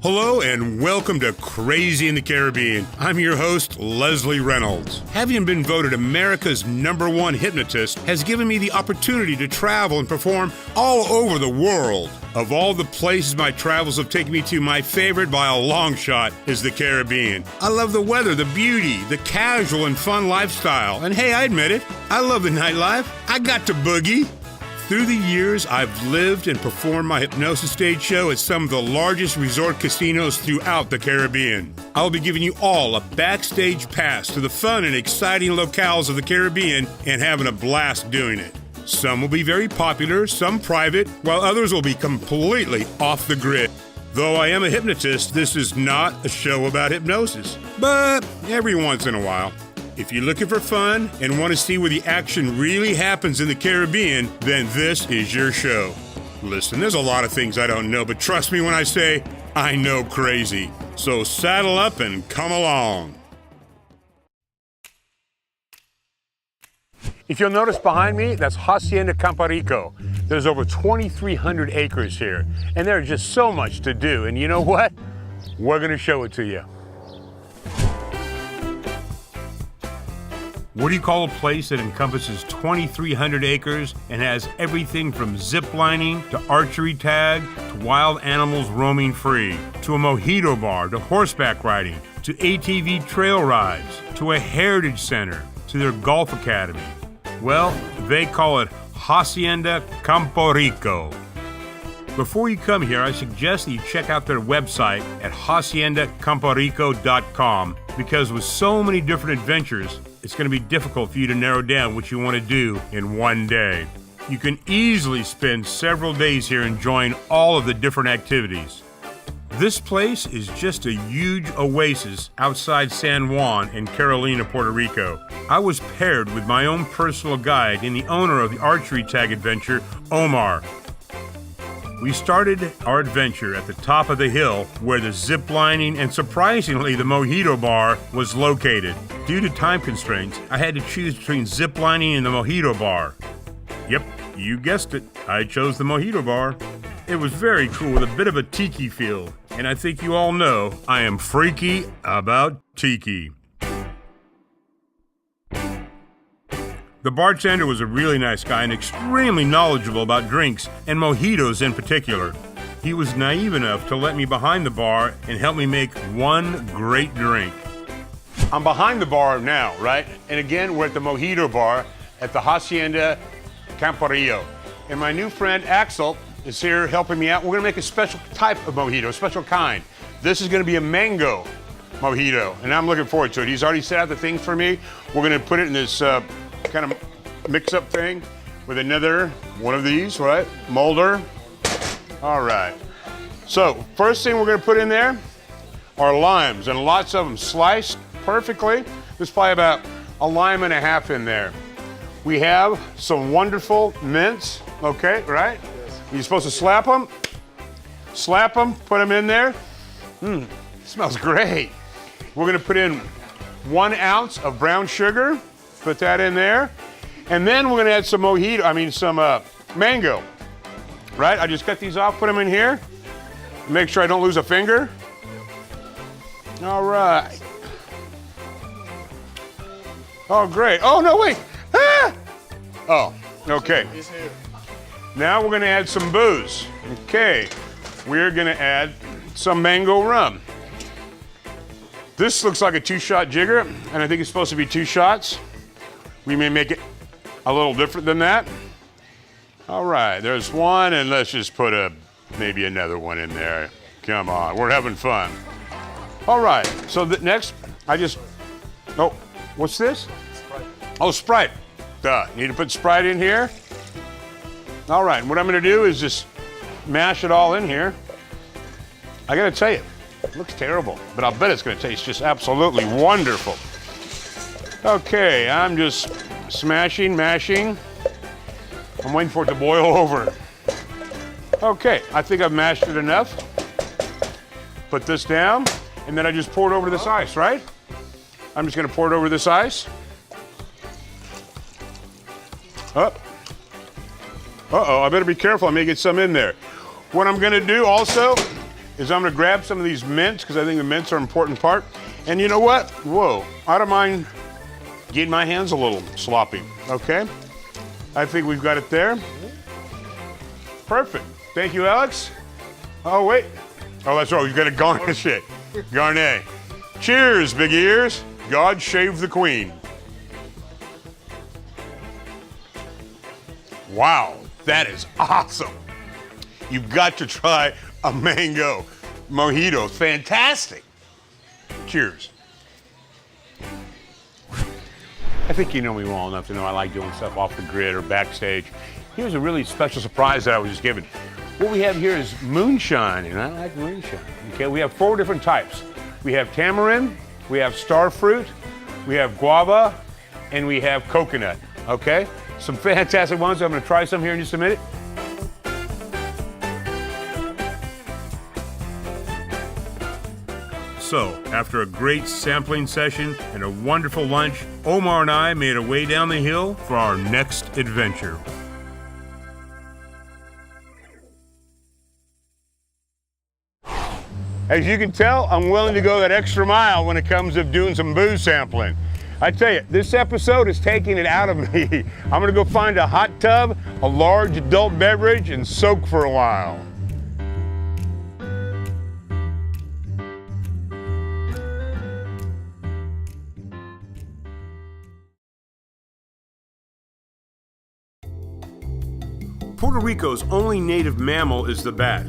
Hello and welcome to Crazy in the Caribbean. I'm your host, Lesley Reynolds. Having been voted America's #1 hypnotist has given me the opportunity to travel and perform all over the world. Of all the places my travels have taken me to, my favorite by a long shot is the Caribbean. I love the weather, the beauty, the casual and fun lifestyle. And hey, I admit it, I love the nightlife. I got to boogie. Through the years, I've lived and performed my hypnosis stage show at some of the largest resort casinos throughout the Caribbean. I'll be giving you all a backstage pass to the fun and exciting locales of the Caribbean and having a blast doing it. Some will be very popular, some private, while others will be completely off the grid. Though I am a hypnotist, this is not a show about hypnosis, but every once in a while. If you're looking for fun and want to see where the action really happens in the Caribbean, then this is your show. Listen, there's a lot of things I don't know, but trust me when I say I know crazy. So saddle up and come along. If you'll notice behind me, that's Hacienda Campo Rico. There's over 2,300 acres here, and there's just so much to do. And you know what? We're going to show it to you. What do you call a place that encompasses 2,300 acres and has everything from zip lining to archery tag to wild animals roaming free, to a mojito bar, to horseback riding, to ATV trail rides, to a heritage center, to their golf academy? Well, they call it Hacienda Campo Rico. Before you come here, I suggest that you check out their website at haciendacamporico.com, because with so many different adventures, it's going to be difficult for you to narrow down what you want to do in one day. You can easily spend several days here enjoying all of the different activities. This place is just a huge oasis outside San Juan in Carolina, Puerto Rico. I was paired with my own personal guide and the owner of the archery tag adventure, Omar. We started our adventure at the top of the hill where the zip lining and surprisingly the mojito bar was located. Due to time constraints, I had to choose between zip lining and the mojito bar. Yep, you guessed it, I chose the mojito bar. It was very cool with a bit of a tiki feel, and I think you all know I am freaky about tiki. The bartender was a really nice guy and extremely knowledgeable about drinks, and mojitos in particular. He was naive enough to let me behind the bar and help me make one great drink. I'm behind the bar now, right? And again, we're at the mojito bar at the Hacienda Campo Rico. And my new friend Axel is here helping me out. We're gonna make a special type of mojito, a special kind. This is gonna be a mango mojito, and I'm looking forward to it. He's already set out the things for me. We're gonna put it in this kind of mix-up thing with another one of these, right? Molder. All right. So first thing we're going to put in there are limes, and lots of them sliced perfectly. There's probably about a lime and a half in there. We have some wonderful mints, okay, right? Yes. You're supposed to slap them, put them in there. Smells great. We're going to put in 1 ounce of brown sugar. Put that in there. And then we're gonna add some mango, right? I just cut these off, put them in here. Make sure I don't lose a finger. All right. Oh, great. Oh, no, wait. Ah! Oh, okay. Now we're gonna add some booze. Okay, we're gonna add some mango rum. This looks like a 2-shot jigger, and I think it's supposed to be 2 shots. We may make it a little different than that. All right, there's one, and let's just put maybe another one in there. Come on, we're having fun. All right, so next, oh, what's this? Sprite. Oh, Sprite. Duh, need to put Sprite in here. All right, what I'm gonna do is just mash it all in here. I gotta tell you, it looks terrible, but I'll bet it's gonna taste just absolutely wonderful. Okay, I'm just smashing, mashing. I'm waiting for it to boil over. Okay, I think I've mashed it enough. Put this down, and then I just pour it over this ice, right? I'm just gonna pour it over this ice. Uh-oh, I better be careful, I may get some in there. What I'm gonna do also is I'm gonna grab some of these mints because I think the mints are an important part. And you know what? Whoa, I don't mind getting my hands a little sloppy, okay? I think we've got it there. Perfect. Thank you, Alex. Oh, wait. Oh, that's right, we've got to garnish it. Garnet. Cheers, big ears. God save the Queen. Wow, that is awesome. You've got to try a mango mojito. Fantastic. Cheers. I think you know me well enough to know I like doing stuff off the grid or backstage. Here's a really special surprise that I was just given. What we have here is moonshine, and I like moonshine. Okay, we have 4 different types. We have tamarind, we have star fruit, we have guava, and we have coconut, okay? Some fantastic ones. I'm gonna try some here in just a minute. So, after a great sampling session and a wonderful lunch, Omar and I made our way down the hill for our next adventure. As you can tell, I'm willing to go that extra mile when it comes to doing some booze sampling. I tell you, this episode is taking it out of me. I'm gonna go find a hot tub, a large adult beverage, and soak for a while. Puerto Rico's only native mammal is the bat.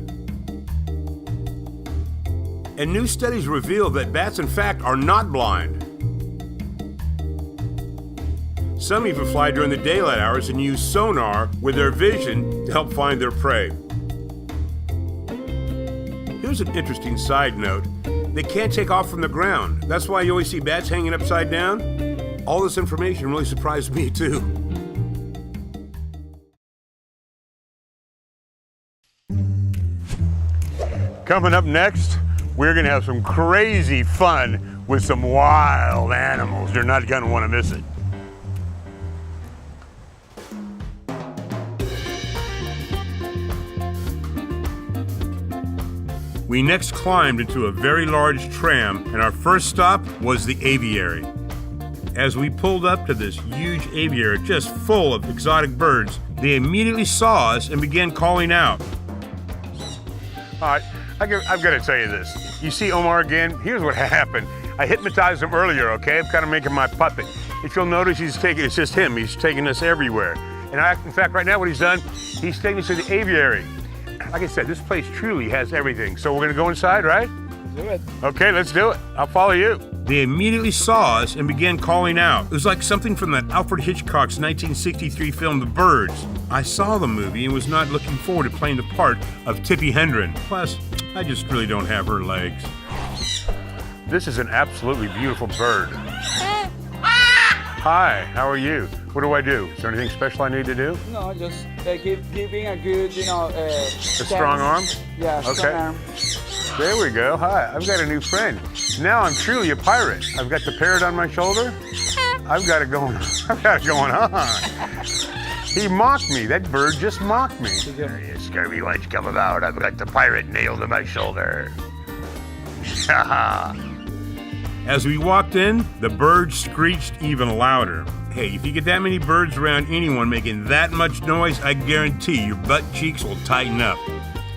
And new studies reveal that bats, in fact, are not blind. Some even fly during the daylight hours and use sonar with their vision to help find their prey. Here's an interesting side note. They can't take off from the ground. That's why you always see bats hanging upside down. All this information really surprised me, too. Coming up next, we're gonna have some crazy fun with some wild animals. You're not gonna wanna miss it. We next climbed into a very large tram, and our first stop was the aviary. As we pulled up to this huge aviary just full of exotic birds, they immediately saw us and began calling out. All right. I've got to tell you this. You see Omar again? Here's what happened. I hypnotized him earlier, okay? I'm kind of making my puppet. If you'll notice, it's just him. He's taking us everywhere. And in fact, right now what he's done, he's taking us to the aviary. Like I said, this place truly has everything. So we're going to go inside, right? Do it. Okay, let's do it. I'll follow you. They immediately saw us and began calling out. It was like something from that Alfred Hitchcock's 1963 film, The Birds. I saw the movie and was not looking forward to playing the part of Tippi Hedren. Plus, I just really don't have her legs. This is an absolutely beautiful bird. Hi, how are you? What do I do? Is there anything special I need to do? No, just giving a good, a strong arm? Yeah, okay. Strong arm. There we go. Hi, I've got a new friend. Now I'm truly a pirate. I've got the parrot on my shoulder. I've got it going on. He mocked me. That bird just mocked me. You scurvy wench, come about. I've got the pirate nailed to my shoulder. As we walked in, the bird screeched even louder. Hey, if you get that many birds around anyone making that much noise, I guarantee your butt cheeks will tighten up.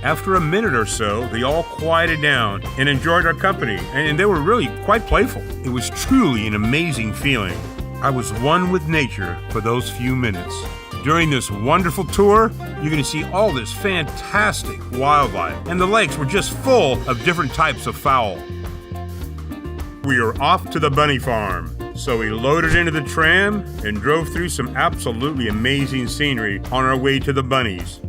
After a minute or so, they all quieted down and enjoyed our company, and they were really quite playful. It was truly an amazing feeling. I was one with nature for those few minutes. During this wonderful tour, you're going to see all this fantastic wildlife, and the lakes were just full of different types of fowl. We are off to the bunny farm. So we loaded into the tram and drove through some absolutely amazing scenery on our way to the bunnies.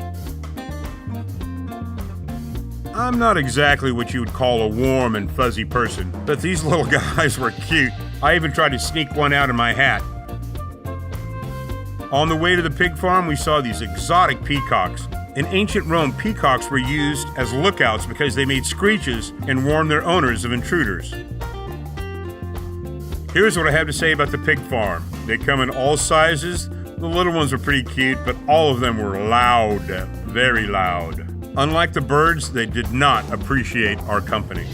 I'm not exactly what you would call a warm and fuzzy person, but these little guys were cute. I even tried to sneak one out of my hat. On the way to the pig farm, we saw these exotic peacocks. In ancient Rome, peacocks were used as lookouts because they made screeches and warned their owners of intruders. Here's what I have to say about the pig farm. They come in all sizes. The little ones were pretty cute, but all of them were loud, very loud. Unlike the birds, they did not appreciate our company.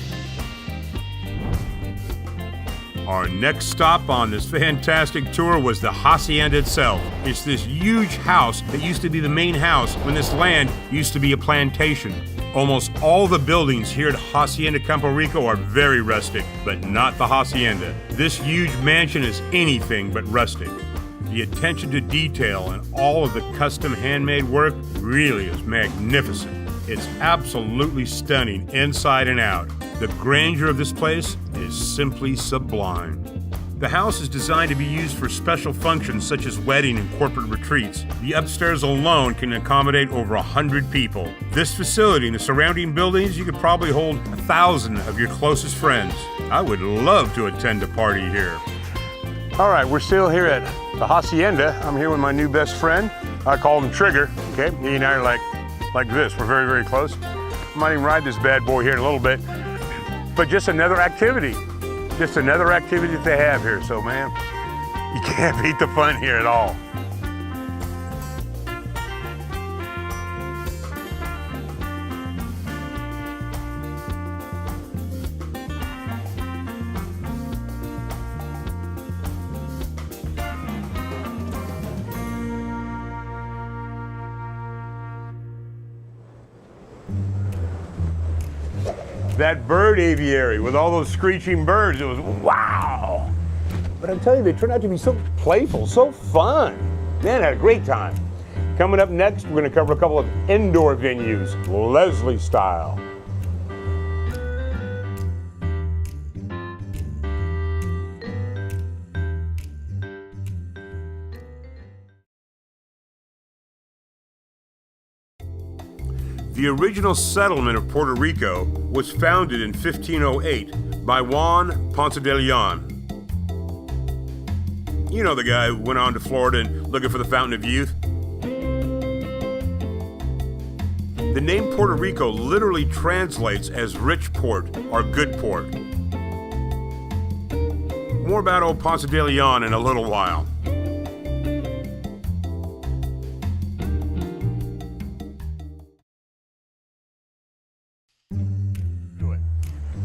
Our next stop on this fantastic tour was the Hacienda itself. It's this huge house that used to be the main house when this land used to be a plantation. Almost all the buildings here at Hacienda Campo Rico are very rustic, but not the Hacienda. This huge mansion is anything but rustic. The attention to detail and all of the custom handmade work really is magnificent. It's absolutely stunning inside and out. The grandeur of this place is simply sublime. The house is designed to be used for special functions such as wedding and corporate retreats. The upstairs alone can accommodate over 100 people. This facility and the surrounding buildings, you could probably hold 1,000 of your closest friends. I would love to attend a party here. All right, we're still here at the Hacienda. I'm here with my new best friend. I call him Trigger, okay? He and I are like this. We're very, very close. I might even ride this bad boy here in a little bit. But just another activity. Just another activity that they have here. So, man, you can't beat the fun here at all. That bird aviary with all those screeching birds, it was wow. But I'm telling you, they turned out to be so playful, so fun. Man, I had a great time. Coming up next, we're going to cover a couple of indoor venues, Lesley style. The original settlement of Puerto Rico was founded in 1508 by Juan Ponce de Leon. You know the guy who went on to Florida and looking for the Fountain of Youth. The name Puerto Rico literally translates as rich port or good port. More about old Ponce de Leon in a little while.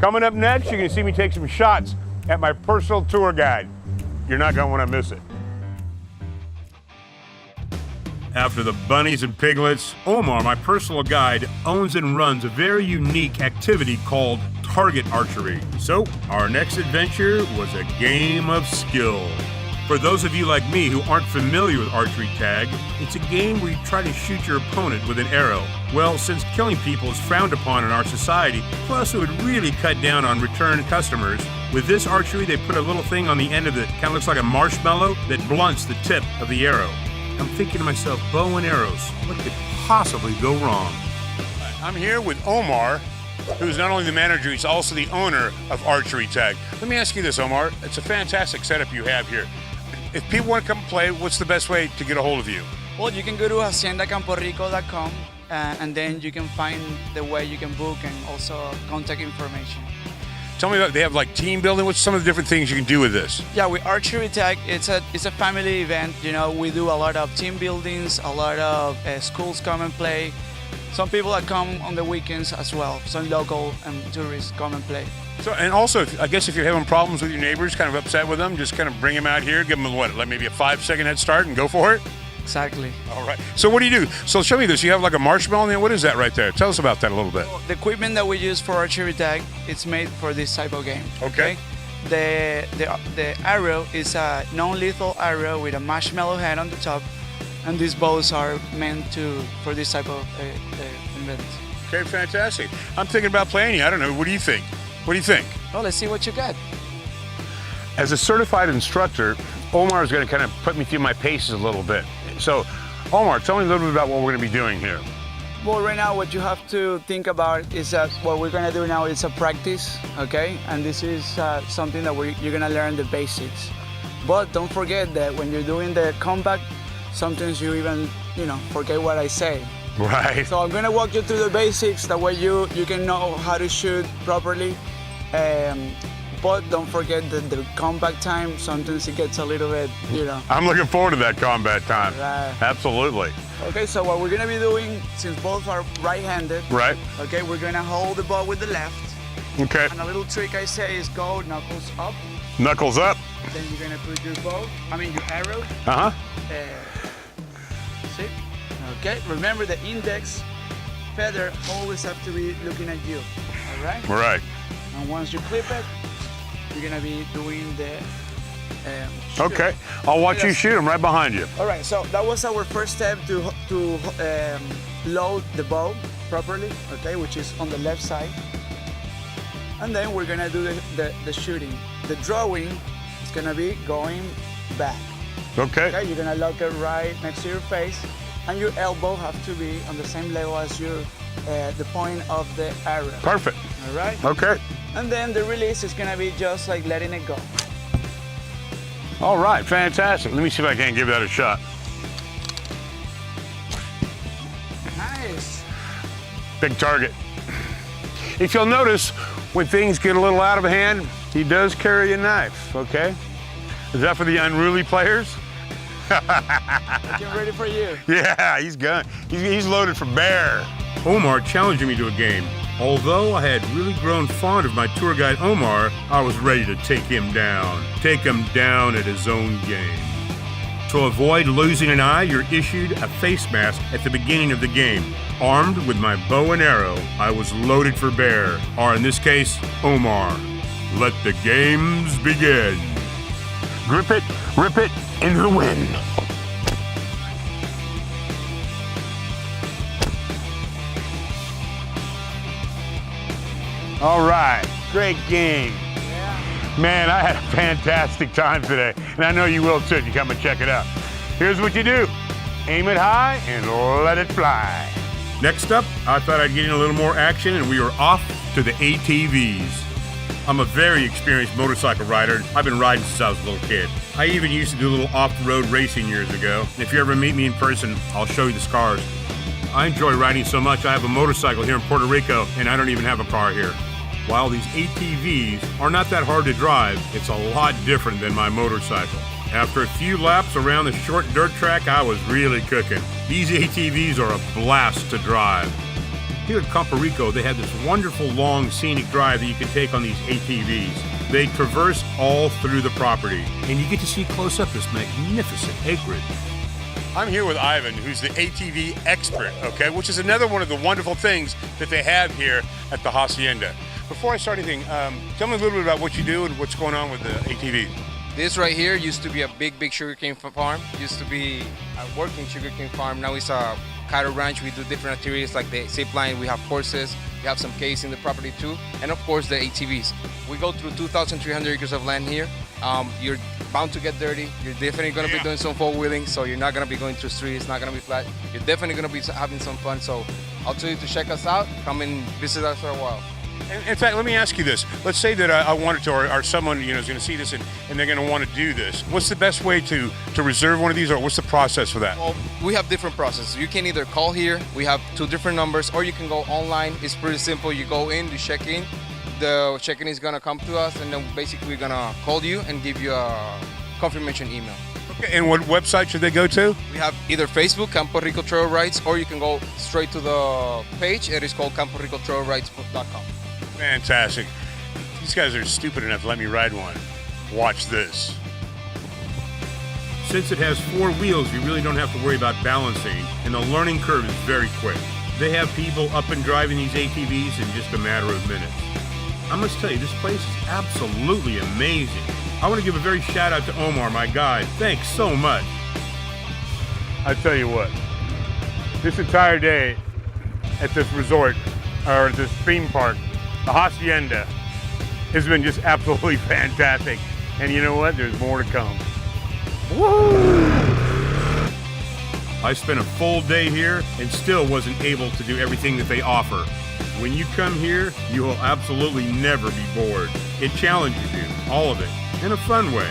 Coming up next, you're going to see me take some shots at my personal tour guide. You're not going to want to miss it. After the bunnies and piglets, Omar, my personal guide, owns and runs a very unique activity called target archery. So, our next adventure was a game of skill. For those of you like me who aren't familiar with archery tag, it's a game where you try to shoot your opponent with an arrow. Well, since killing people is frowned upon in our society, plus it would really cut down on return customers, with this archery they put a little thing on the end of it, kind of looks like a marshmallow, that blunts the tip of the arrow. I'm thinking to myself, bow and arrows, what could possibly go wrong? I'm here with Omar, who's not only the manager, he's also the owner of Archery Tag. Let me ask you this, Omar. It's a fantastic setup you have here. If people want to come play, what's the best way to get a hold of you? Well, you can go to haciendacamporrico.com and then you can find the way you can book and also contact information. Tell me about, they have like team building. What's some of the different things you can do with this? Yeah, with Archery Tag, it's a family event. You know, we do a lot of team buildings, a lot of schools come and play. Some people that come on the weekends as well. Some local and tourists come and play. So, and also, I guess if you're having problems with your neighbors, kind of upset with them, just kind of bring them out here, give them what, like maybe a 5-second head start and go for it? Exactly. All right. So what do you do? So show me this. You have like a marshmallow in there. What is that right there? Tell us about that a little bit. The equipment that we use for Archery Tag, it's made for this type of game. Okay. The arrow is a non-lethal arrow with a marshmallow head on the top, and these bows are meant for this type of event. Okay, fantastic. I'm thinking about playing you. I don't know. What do you think? What do you think? Well, let's see what you got. As a certified instructor, Omar is going to kind of put me through my paces a little bit. So, Omar, tell me a little bit about what we're going to be doing here. Well, right now what you have to think about is that what we're going to do now is a practice, okay? And this is something that you're going to learn the basics. But don't forget that when you're doing the combat, sometimes you even, forget what I say. Right. So I'm going to walk you through the basics, that way you can know how to shoot properly. But don't forget that the combat time, sometimes it gets a little bit, I'm looking forward to that combat time. Right. Absolutely. Okay, so what we're gonna be doing, since both are right-handed, Right. okay, we're gonna hold the ball with the left. Okay. And a little trick I say is go knuckles up. Knuckles up. Then you're gonna put your your arrow. Uh-huh. See? Okay, remember the index feather always have to be looking at you, all right? Right. And once you clip it, you're gonna be doing the shoot. Okay. I'll watch you shoot them right behind you. All right, so that was our first step to load the bow properly, okay, which is on the left side. And then we're gonna do the shooting. The drawing is gonna be going back. Okay. Okay, you're gonna lock it right next to your face, and your elbow have to be on the same level as your the point of the arrow. Perfect. All right. Okay. And then the release is gonna be just like letting it go. All right, fantastic. Let me see if I can't give that a shot. Nice. Big target. If you'll notice, when things get a little out of hand, he does carry a knife, okay? Is that for the unruly players? Getting ready for you. Yeah, he's gun. He's loaded for bear. Omar challenging me to a game. Although I had really grown fond of my tour guide Omar, I was ready to take him down. Take him down at his own game. To avoid losing an eye, you're issued a face mask at the beginning of the game. Armed with my bow and arrow, I was loaded for bear, or in this case, Omar. Let the games begin. Grip it, rip it into the wind. All right, great game. Yeah. Man, I had a fantastic time today, and I know you will too if you come and check it out. Here's what you do. Aim it high and let it fly. Next up, I thought I'd get in a little more action, and we were off to the ATVs. I'm a very experienced motorcycle rider. I've been riding since I was a little kid. I even used to do a little off-the-road racing years ago. If you ever meet me in person, I'll show you the scars. I enjoy riding so much, I have a motorcycle here in Puerto Rico, and I don't even have a car here. While these ATVs are not that hard to drive, it's a lot different than my motorcycle. After a few laps around the short dirt track, I was really cooking. These ATVs are a blast to drive. Here at Campo Rico, they have this wonderful long scenic drive that you can take on these ATVs. They traverse all through the property, and you get to see close up this magnificent acreage. I'm here with Ivan, who's the ATV expert, okay, which is another one of the wonderful things that they have here at the Hacienda. Before I start anything, tell me a little bit about what you do and what's going on with the ATVs. This right here used to be a big sugarcane farm. Used to be a working sugarcane farm. Now it's a cattle ranch. We do different activities like the zip line. We have horses. We have some caves in the property too. And of course the ATVs. We go through 2,300 acres of land here. You're bound to get dirty. You're definitely going to be doing some four-wheeling. So you're not going to be going through streets. It's not going to be flat. You're definitely going to be having some fun. So I'll tell you to check us out. Come and visit us for a while. In fact, let me ask you this. Let's say that I wanted to, or someone is going to see this and they're going to want to do this. What's the best way to reserve one of these, or what's the process for that? Well, we have different processes. You can either call here. We have 2 different numbers, or you can go online. It's pretty simple. You go in, you check in. The check-in is going to come to us, and then basically we're going to call you and give you a confirmation email. Okay, and what website should they go to? We have either Facebook, Campo Rico Trail Rides, or you can go straight to the page. It is called CampoRicoTrailRides.com. Fantastic. These guys are stupid enough to let me ride one. Watch this. Since it has 4 wheels, you really don't have to worry about balancing, and the learning curve is very quick. They have people up and driving these ATVs in just a matter of minutes. I must tell you, this place is absolutely amazing. I want to give a very shout out to Omar, my guide. Thanks so much. I tell you what, this entire day at this resort, or at this theme park, the Hacienda, has been just absolutely fantastic. And you know what? There's more to come. Woo! I spent a full day here and still wasn't able to do everything that they offer. When you come here, you will absolutely never be bored. It challenges you, all of it, in a fun way.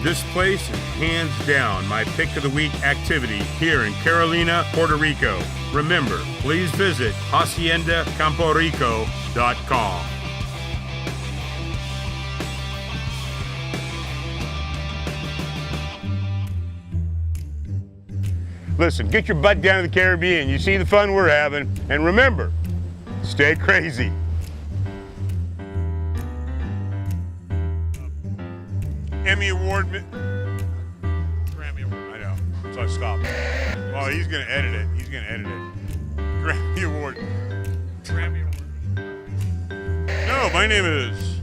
This place is hands down my pick of the week activity here in Carolina, Puerto Rico. Remember, please visit HaciendaCampoRico.com. Listen, get your butt down to the Caribbean. You see the fun we're having. And remember, stay crazy. Emmy Award. Grammy Award. I know. So I stopped. Oh, he's going to edit it. He's going to edit it. Grammy Award. Grammy Award. No, my name is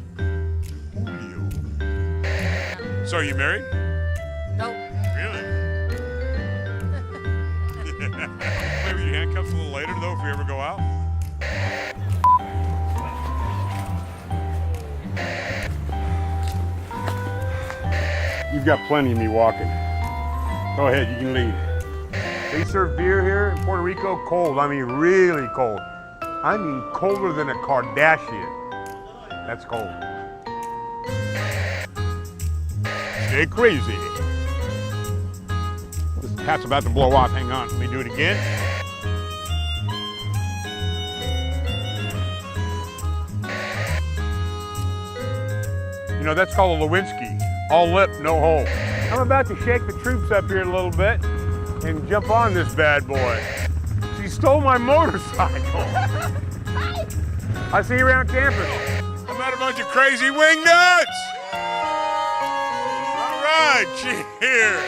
Julio. So, are you married? No. Really? Play with your handcuffs a little later, though, if we ever go out. You've got plenty of me walking. Go ahead, you can lead. They serve beer here in Puerto Rico, cold. I mean, really cold. I mean, colder than a Kardashian. That's cold. Stay crazy. This cat's about to blow off. Hang on, let me do it again. You know, that's called a Lewinsky. All lip, no hole. I'm about to shake the troops up here a little bit and jump on this bad boy. She stole my motorcycle. I'll see you around campus. I'm not a bunch of crazy wing nuts. All right, cheers.